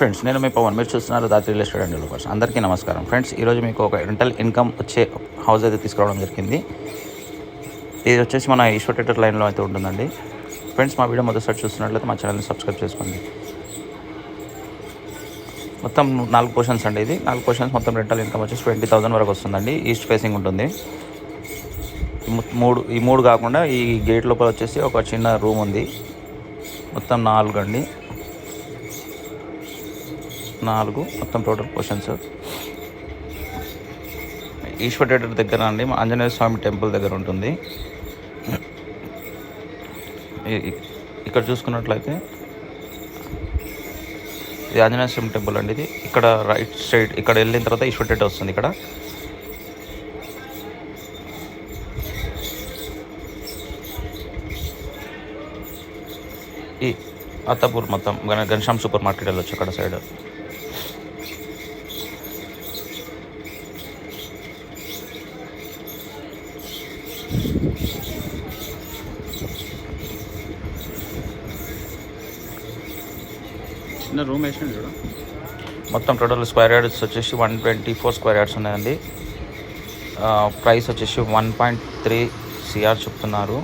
Friends, నేను మీ పవన్. మీరు చూస్తున్నారు Dhatri real estate and developers. అందరికీ నమస్కారం ఫ్రెండ్స్. ఈరోజు మీకు ఒక రెంటల్ ఇన్కమ్ వచ్చే హౌస్ అయితే తీసుకురావడం జరిగింది. ఇది వచ్చేసి మన ఈశ్వర్ థియేటర్ లైన్లో అయితే ఉంటుందండి. ఫ్రెండ్స్, మా వీడియో మొదటిసారి చూస్తున్నట్లయితే మా ఛానల్ని సబ్స్క్రైబ్ చేసుకోండి. మొత్తం 4 పోర్షన్స్ అండి. ఇది 4 పోర్షన్స్. మొత్తం రెంటల్ ఇన్కమ్ వచ్చేసి 20,000 వరకు వస్తుందండి. ఈస్ట్ ఫేసింగ్ ఉంటుంది. ఈ మూడు కాకుండా ఈ గేట్ లోపల వచ్చేసి ఒక చిన్న రూమ్ ఉంది. మొత్తం 4 అండి. 4 మొత్తం టోటల్ పోర్షన్స్. ఈశ్వర్ థియేటర్ దగ్గర అండి, ఆంజనేయ స్వామి టెంపుల్ దగ్గర ఉంటుంది. ఇక్కడ చూసుకున్నట్లయితే ఇది ఆంజనేయ స్వామి టెంపుల్ అండి. ఇది ఇక్కడ రైట్ సైడ్ ఇక్కడ వెళ్ళిన తర్వాత ఈశ్వర్ థియేటర్ వస్తుంది. ఇక్కడ ఈ అత్తాపూర్ మొత్తం ఘనశ్యామ్ సూపర్ మార్కెట్ వెళ్ళొచ్చు అక్కడ సైడ్. చిన్న రూమ్ వేసినాడు చూడ. మొత్తం టోటల్ స్క్వేర్ యార్డ్స్ వచ్చేసి 124 స్క్వేర్ యార్డ్స్ ఉన్నాయండి. ప్రైస్ వచ్చేసి 1.3 CR చెప్తున్నారు.